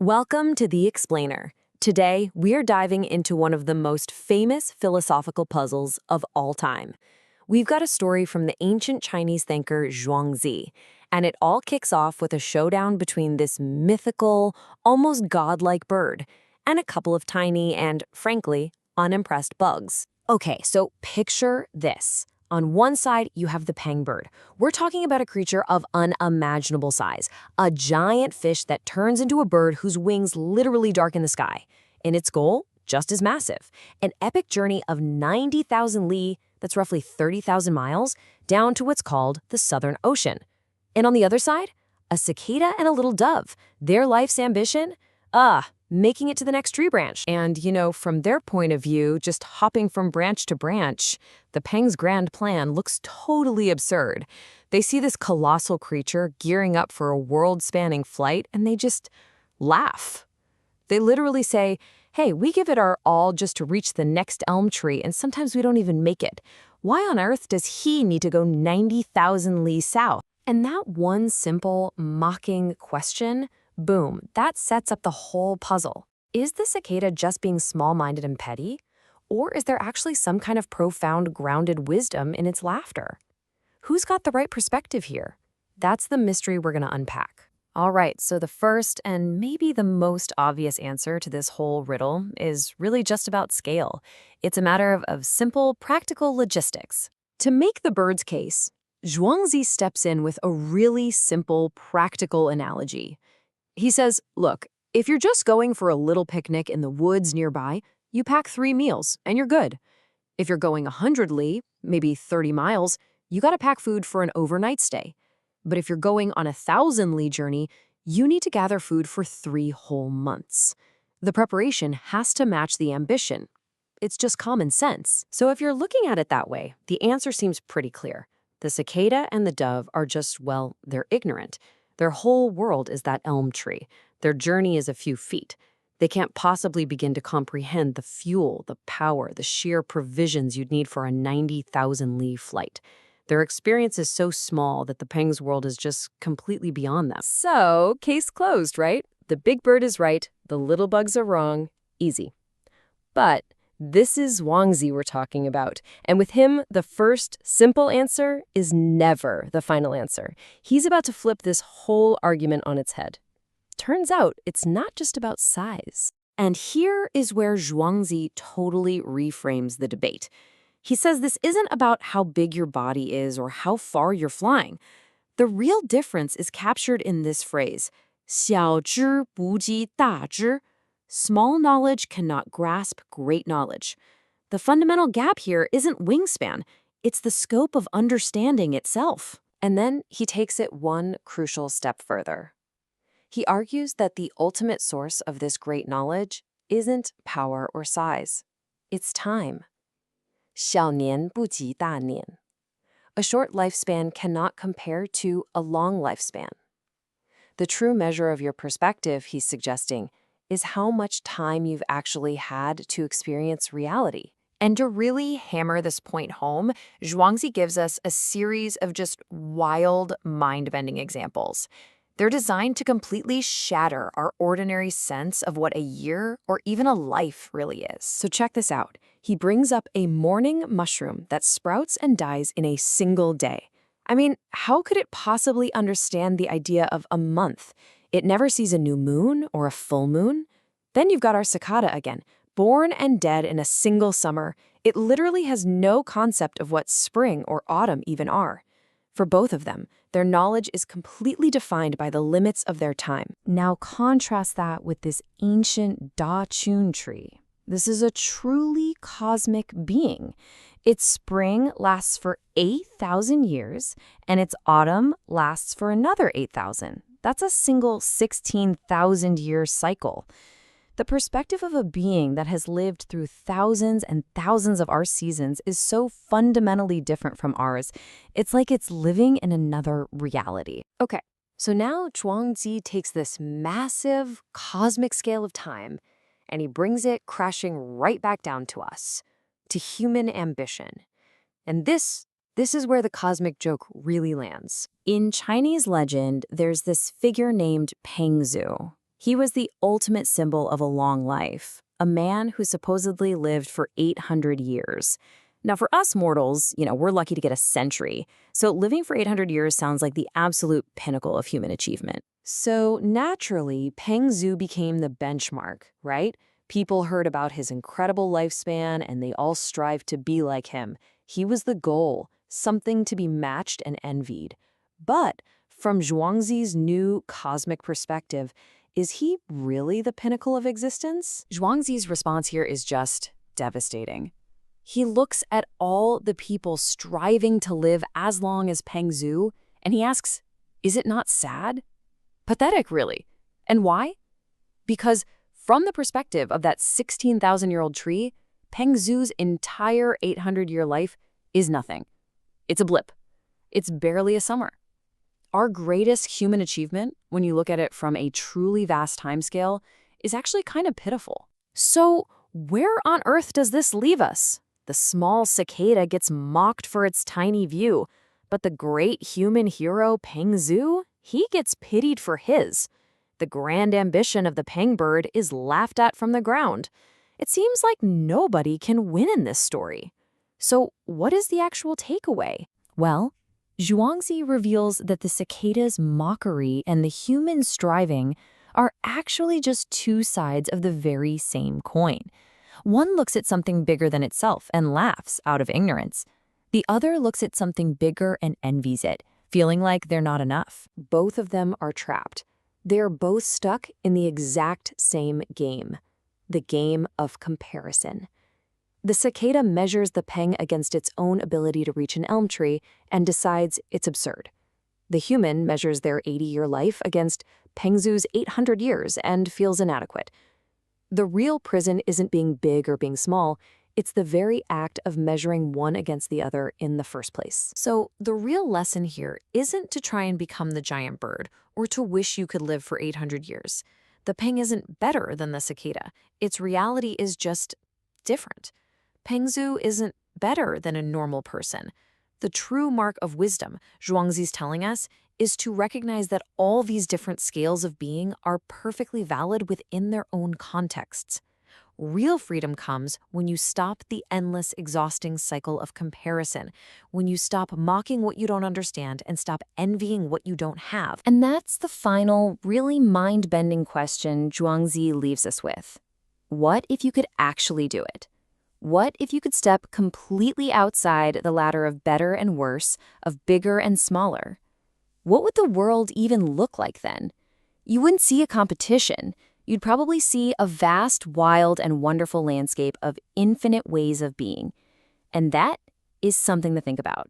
Welcome to The Explainer. Today, we're diving into one of the most famous philosophical puzzles of all time. We've got a story from the ancient Chinese thinker Zhuangzi, and it all kicks off with a showdown between this mythical, almost godlike bird and a couple of tiny and, frankly, unimpressed bugs. Okay, so picture this. On one side, you have the Peng bird. We're talking about a creature of unimaginable size, a giant fish that turns into a bird whose wings literally darken the sky. And its goal? Just as massive. An epic journey of 90,000 li, that's roughly 30,000 miles, down to what's called the Southern Ocean. And on the other side, a cicada and a little dove. Their life's ambition? Making it to the next tree branch. And, from their point of view, just hopping from branch to branch, the Peng's grand plan looks totally absurd. They see this colossal creature gearing up for a world-spanning flight, and they just laugh. They literally say, hey, we give it our all just to reach the next elm tree, and sometimes we don't even make it. Why on earth does he need to go 90,000 li south? And that one simple, mocking question, boom, that sets up the whole puzzle. Is the cicada just being small-minded and petty? Or is there actually some kind of profound, grounded wisdom in its laughter? Who's got the right perspective here? That's the mystery we're going to unpack. All right, so the first and maybe the most obvious answer to this whole riddle is really just about scale. It's a matter of simple, practical logistics. To make the bird's case, Zhuangzi steps in with a really simple, practical analogy. He says, look, if you're just going for a little picnic in the woods nearby, you pack 3 meals and you're good. If you're going 100 li, maybe 30 miles, you gotta pack food for an overnight stay. But if you're going on a 1,000 li journey, you need to gather food for 3 whole months. The preparation has to match the ambition. It's just common sense. So if you're looking at it that way, the answer seems pretty clear. The cicada and the dove are just, well, they're ignorant. Their whole world is that elm tree. Their journey is a few feet. They can't possibly begin to comprehend the fuel, the power, the sheer provisions you'd need for a 90,000 li flight. Their experience is so small that the Peng's world is just completely beyond them. So, case closed, right? The big bird is right, the little bugs are wrong. Easy. But this is Zhuangzi we're talking about, and with him, the first simple answer is never the final answer. He's about to flip this whole argument on its head. Turns out, it's not just about size. And here is where Zhuangzi totally reframes the debate. He says this isn't about how big your body is or how far you're flying. The real difference is captured in this phrase, 小知不及大知. Small knowledge cannot grasp great knowledge. The fundamental gap here isn't wingspan, it's the scope of understanding itself. And then he takes it one crucial step further. He argues that the ultimate source of this great knowledge isn't power or size. It's time. 小年不及大年. A short lifespan cannot compare to a long lifespan. The true measure of your perspective, he's suggesting, is how much time you've actually had to experience reality. And to really hammer this point home, Zhuangzi gives us a series of just wild, mind-bending examples. They're designed to completely shatter our ordinary sense of what a year or even a life really is. So check this out. He brings up a morning mushroom that sprouts and dies in a single day. I mean, how could it possibly understand the idea of a month? It never sees a new moon or a full moon. Then you've got our cicada again, born and dead in a single summer. It literally has no concept of what spring or autumn even are. For both of them, their knowledge is completely defined by the limits of their time. Now contrast that with this ancient Da Chun tree. This is a truly cosmic being. Its spring lasts for 8,000 years, and its autumn lasts for another 8,000. That's a single 16,000-year cycle. The perspective of a being that has lived through thousands and thousands of our seasons is so fundamentally different from ours. It's like it's living in another reality. Okay, so now Zhuangzi takes this massive cosmic scale of time and he brings it crashing right back down to us, to human ambition. And this is where the cosmic joke really lands. In Chinese legend, there's this figure named Pengzu. He was the ultimate symbol of a long life, a man who supposedly lived for 800 years. Now, for us mortals, we're lucky to get a century. So living for 800 years sounds like the absolute pinnacle of human achievement. So naturally, Pengzu became the benchmark, right? People heard about his incredible lifespan and they all strived to be like him. He was the goal, something to be matched and envied. But from Zhuangzi's new cosmic perspective, is he really the pinnacle of existence? Zhuangzi's response here is just devastating. He looks at all the people striving to live as long as Pengzu, and he asks, is it not sad? Pathetic, really. And why? Because from the perspective of that 16,000-year-old tree, Pengzu's entire 800-year life is nothing. It's a blip. It's barely a summer. Our greatest human achievement, when you look at it from a truly vast timescale, is actually kind of pitiful. So where on earth does this leave us? The small cicada gets mocked for its tiny view, but the great human hero Pengzu, he gets pitied for his. The grand ambition of the Peng bird is laughed at from the ground. It seems like nobody can win in this story. So what is the actual takeaway? Well, Zhuangzi reveals that the cicada's mockery and the human striving are actually just two sides of the very same coin. One looks at something bigger than itself and laughs out of ignorance. The other looks at something bigger and envies it, feeling like they're not enough. Both of them are trapped. They're both stuck in the exact same game, the game of comparison. The cicada measures the Peng against its own ability to reach an elm tree and decides it's absurd. The human measures their 80-year life against Pengzu's 800 years and feels inadequate. The real prison isn't being big or being small, it's the very act of measuring one against the other in the first place. So the real lesson here isn't to try and become the giant bird or to wish you could live for 800 years. The Peng isn't better than the cicada. Its reality is just different. Pengzu isn't better than a normal person. The true mark of wisdom, Zhuangzi's telling us, is to recognize that all these different scales of being are perfectly valid within their own contexts. Real freedom comes when you stop the endless, exhausting cycle of comparison, when you stop mocking what you don't understand and stop envying what you don't have. And that's the final, really mind-bending question Zhuangzi leaves us with. What if you could actually do it? What if you could step completely outside the ladder of better and worse, of bigger and smaller? What would the world even look like then? You wouldn't see a competition. You'd probably see a vast, wild, and wonderful landscape of infinite ways of being. And that is something to think about.